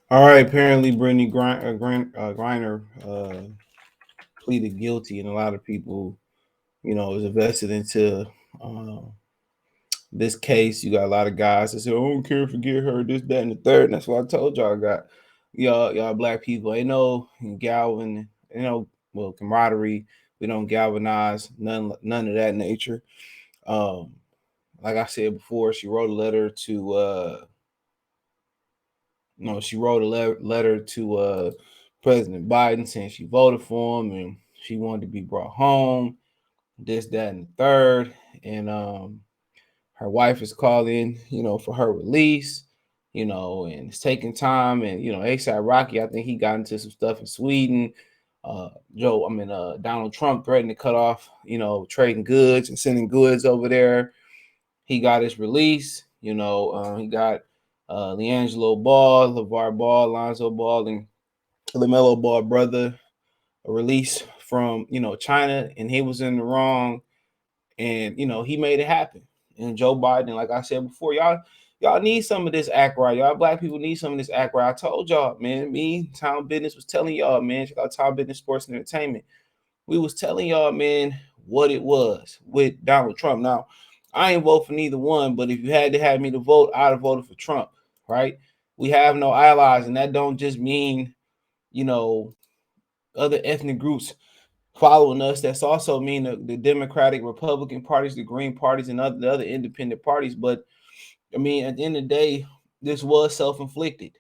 All right. Apparently, Brittney Griner pleaded guilty, and a lot of people, is invested into uh, this case. You got a lot of guys that say, "Oh, I don't care, forget her, this, that, and the third." And that's what I told y'all. I got y'all black people. Ain't no galvan, well, camaraderie. We don't galvanize none of that nature. Um, like I said before, she wrote a letter to she wrote a letter to President Biden saying she voted for him and she wanted to be brought home, this, that, and the third. And her wife is calling, for her release, and it's taking time. And ASAP Rocky, I think he got into some stuff in Sweden. Donald Trump threatened to cut off, trading goods and sending goods over there. He got his release. He got LeAngelo Ball, LeVar Ball, Lonzo Ball, and LaMelo Ball brother a release from China, and he was in the wrong, and he made it happen. And Joe Biden, like I said before, y'all need some of this act right. Y'all black people need some of this act right. I told y'all, man. Me, Tom Business was telling y'all, man. Check out Tom Business Sports and Entertainment. We was telling y'all, man, what it was with Donald Trump. Now, I ain't vote for neither one, but if you had to have me to vote, I'd have voted for Trump, right? We have no allies, and that don't just mean, you know, other ethnic groups following us. That's also mean the Democratic, Republican parties, the Green parties, and the other independent parties. But I mean, at the end of the day, this was self-inflicted.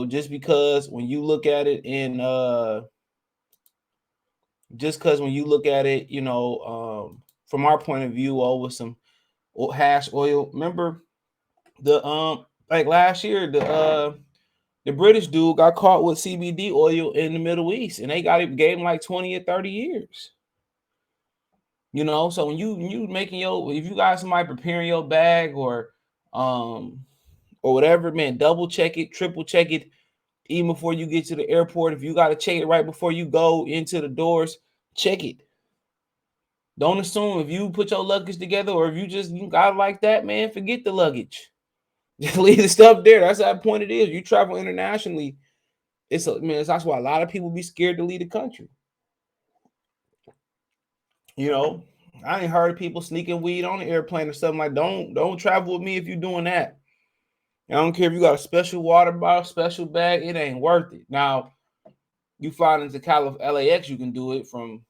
Just because when you look at it in just because when you look at it, from our point of view, over some hash oil. Remember the like last year, the British dude got caught with CBD oil in the Middle East, and they got it gave him like 20 or 30 years. So when you making if you got somebody preparing your bag um or whatever, man, double check it, triple check it, even before you get to the airport. If you got to check it right before you go into the doors, check it. Don't assume if you put your luggage together or if you got it like that, man, forget the luggage. Just leave the stuff there. That's that point it is. You travel internationally, that's why a lot of people be scared to leave the country. You know, I ain't heard of people sneaking weed on the airplane or something like. Don't travel with me if you're doing that. I don't care if you got a special water bottle, special bag. It ain't worth it. Now, you fly into LAX, you can do it from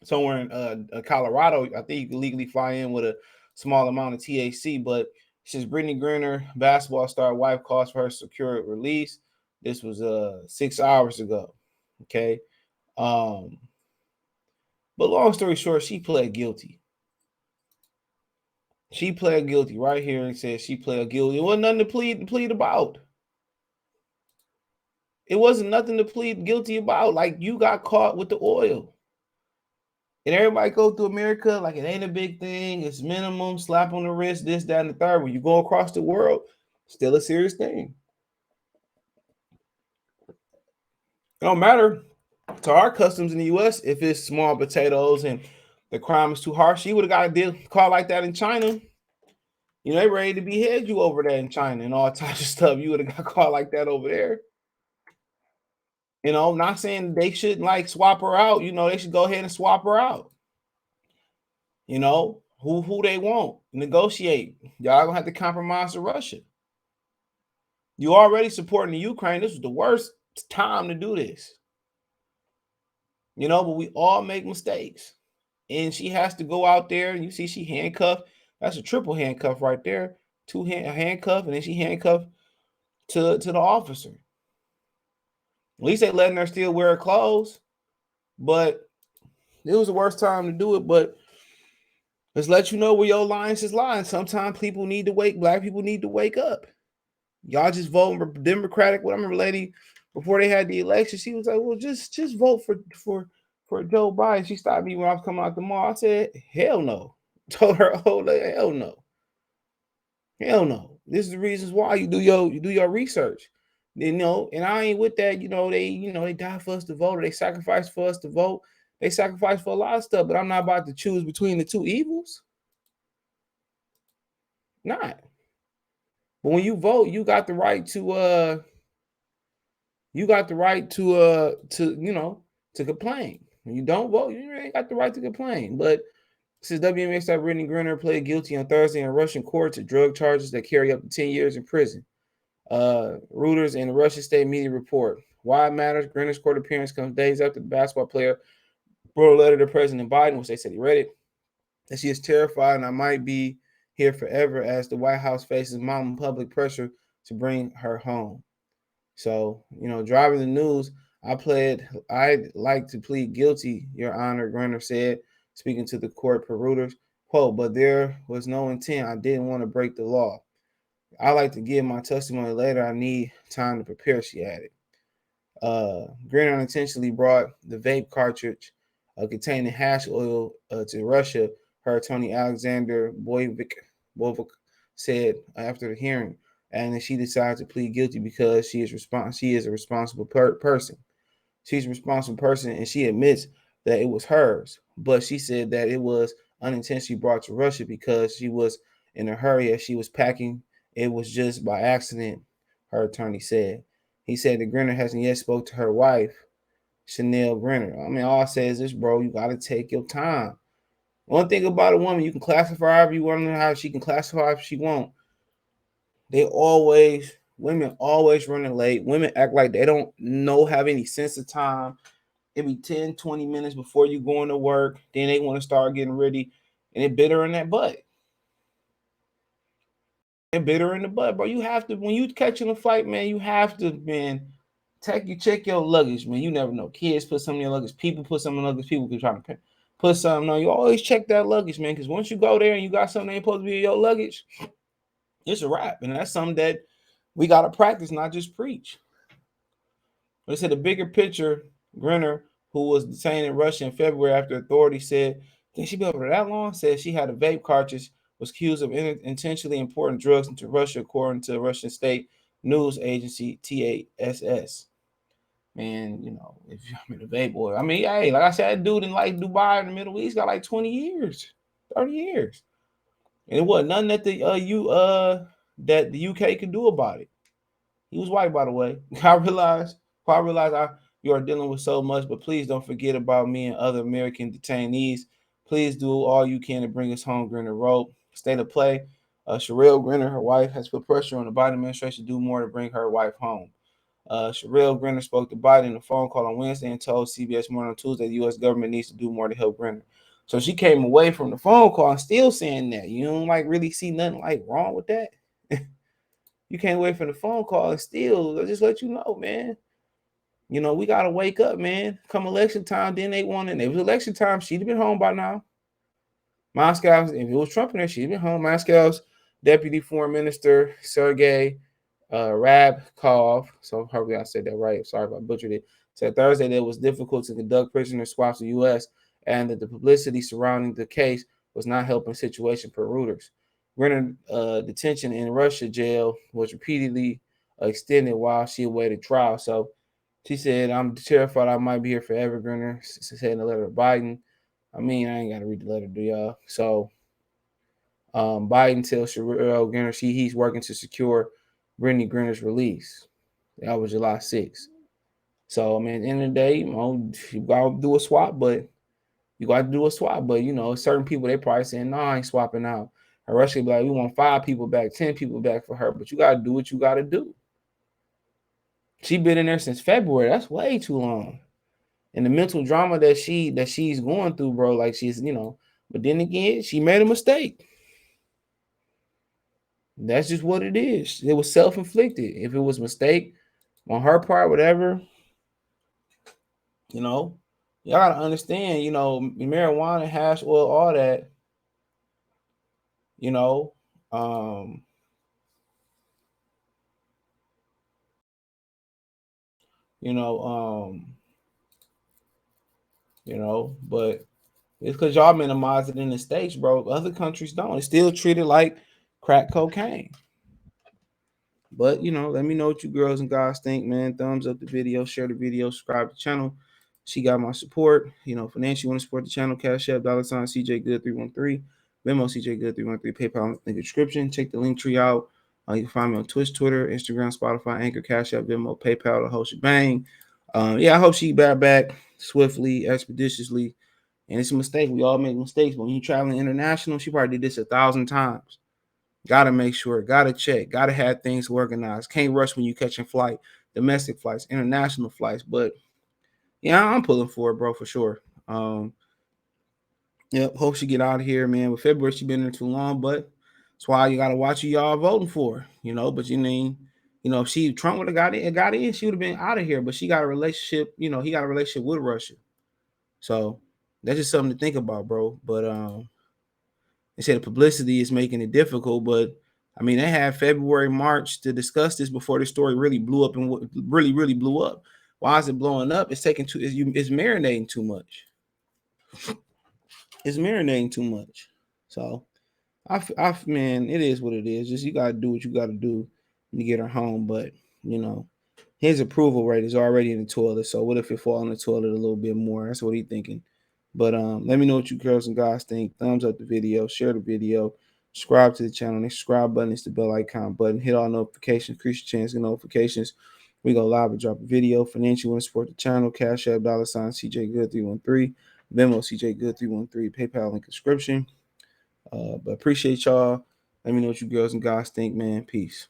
somewhere in Colorado. I think you can legally fly in with a small amount of THC. But since Brittney Griner, basketball star wife, calls for her secure release, this was 6 hours ago. Okay. Um, but long story short, she pled guilty. She pled guilty right here and said she pled guilty. It wasn't nothing to plead about. It wasn't nothing to plead guilty about. Like, you got caught with the oil. And everybody go through America like it ain't a big thing. It's minimum, slap on the wrist, this, that, and the third. When you go across the world, still a serious thing. It don't matter to our customs in the U.S. if it's small potatoes and the crime is too harsh. She would have got a deal call like that in China. They ready to behead you over there in China and all types of stuff. You would have got caught like that over there. Not saying they shouldn't like swap her out. They should go ahead and swap her out. Who they want, negotiate. Y'all gonna have to compromise to Russia. You already supporting the Ukraine. This was the worst time to do this. But we all make mistakes. And she has to go out there, and you see she handcuffed. That's a triple handcuff right there. Two handcuff, and then she handcuffed to the officer. At least they letting her still wear her clothes. But it was the worst time to do it. But let's let you know where your lines is lying. Sometimes people need to black people need to wake up. Y'all just vote Democratic. What I remember, lady, before they had the election, she was like, "Well, just vote for Joe Biden." She stopped me when I was coming out the mall. I said, "Hell no." Told her, "Oh, hell no, hell no." This is the reasons why you do your research. And I ain't with that. They die for us to vote, or they sacrifice for us to vote. They sacrifice for a lot of stuff, but I'm not about to choose between the two evils. Not. But when you vote, you got the right to complain. When you don't vote, you ain't got the right to complain. But since WNBA star Brittney Griner pled guilty on Thursday in a Russian court to drug charges that carry up to 10 years in prison. Reuters and the Russian state media report. Why it matters, Griner's court appearance comes days after the basketball player wrote a letter to President Biden, which they said he read it, that she is terrified and I might be here forever as the White House faces mounting public pressure to bring her home. So, driving the news, I'd like to plead guilty, Your Honor, Griner said, speaking to the court per Reuters. Quote, but there was no intent. I didn't want to break the law. I like to give my testimony later. I need time to prepare, she added. Griner unintentionally brought the vape cartridge containing hash oil to Russia, her attorney Alexander Boivik said after the hearing, and that she decided to plead guilty because she is a responsible person. She's a responsible person, and she admits that it was hers, but she said that it was unintentionally brought to Russia because she was in a hurry as she was packing. It was just by accident, her attorney said. He said that Griner hasn't yet spoke to her wife, Chanel Griner. I mean, all I say is this, bro, you got to take your time. One thing about a woman, you can classify her however you want to, how she can classify if she won't. Women always running late. Women act like they don't have any sense of time. It be 10, 20 minutes before you going to work. Then they want to start getting ready. And it bit her in that butt. It bit her in the butt, bro. You have to, when you catching a flight, man, you have to, man, check your luggage, man. You never know. Kids put something in your luggage. People put something in luggage. People can try to put something on. You always check that luggage, man, because once you go there and you got something that ain't supposed to be in your luggage, it's a wrap. And that's something that we got to practice, not just preach. They said the bigger picture, Griner, who was detained in Russia in February after authorities said, can she be over there that long? Said she had a vape cartridge, was accused of intentionally importing drugs into Russia, according to Russian state news agency TASS. Man, if I'm in a vape boy, I mean, hey, like I said, that dude in like Dubai in the Middle East got like 20 years, 30 years. And it wasn't nothing that that the UK could do about it. He was white, by the way. I realize you are dealing with so much, but please don't forget about me and other American detainees. Please do all you can to bring us home, Griner wrote. State of play. Sherelle Griner, her wife, has put pressure on the Biden administration to do more to bring her wife home. Sherelle Griner spoke to Biden in a phone call on Wednesday and told CBS Morning on Tuesday the U.S. government needs to do more to help Griner. So she came away from the phone call and still saying that. You don't really see nothing wrong with that. You can't wait for the phone call and still just let you know, man. We gotta wake up, man. Come election time, then they wanted. It was election time. She'd have been home by now. Moscow's, if it was Trump in there, she'd have been home. Moscow's Deputy Foreign Minister Sergei Rabkov. So hopefully I said that right. Sorry if I butchered it. Said Thursday that it was difficult to conduct prisoner swaps in the U.S. and that the publicity surrounding the case was not helping the situation per Reuters. Griner detention in Russia jail was repeatedly extended while she awaited trial. So she said, I'm terrified I might be here forever, Griner said in a letter to Biden. I mean, I ain't got to read the letter, do y'all? So Biden tells Sherelle Griner he's working to secure Brittney Griner's release. That was July 6th. So, I mean, at the end of the day, you got to do a swap, but certain people, they probably saying, no, I ain't swapping out. And Russia be like, we want 5 people back, 10 people back for her, but you got to do what you got to do. She been in there since February. That's way too long. And the mental drama that she's going through, bro, like she's, but then again, she made a mistake. That's just what it is. It was self-inflicted. If it was a mistake on her part, whatever, y'all gotta understand, marijuana, hash oil, all that, um, but it's because y'all minimize it in the States, bro. Other countries don't. It's still treated like crack cocaine. But let me know what you girls and guys think, man. Thumbs up the video, share the video, subscribe to the channel. She got my support. Financially, you want to support the channel, Cash App, $CJ Good 313, Venmo CJ Good 313, PayPal in the description. Check the link tree out. You can find me on Twitch, Twitter, Instagram, Spotify, Anchor, Cash App, Venmo, PayPal, the whole shebang. Yeah, I hope she back swiftly, expeditiously. And it's a mistake. We all make mistakes. But when you're traveling international, she probably did this 1,000 times. Gotta make sure, gotta check, gotta have things organized. Can't rush when you catching flight, domestic flights, international flights. But yeah, I'm pulling for it, bro, for sure. Yep, hope she get out of here, man. But February, she been there too long, but that's why you gotta watch who y'all voting for, But if she Trump would have got in, she would have been out of here. But she got a relationship, he got a relationship with Russia. So that's just something to think about, bro. But they said the publicity is making it difficult, but I mean, they had February, March to discuss this before the story really blew up and really, really blew up. Why is it blowing up? It's taking it's marinating too much. It's marinating too much. So, man, it is what it is. Just you gotta do what you gotta do to get her home. But his approval rate is already in the toilet. So what if it fall in the toilet a little bit more? That's what he's thinking. But let me know what you girls and guys think. Thumbs up the video, share the video, subscribe to the channel. The subscribe button is the bell icon button. Hit all notifications, increase your chance of notifications. We go live and drop a video. Financially, want to support the channel? Cash App, $ CJ Good 313, Venmo CJ Good 313, PayPal link description. But appreciate y'all. Let me know what you girls and guys think, man. Peace.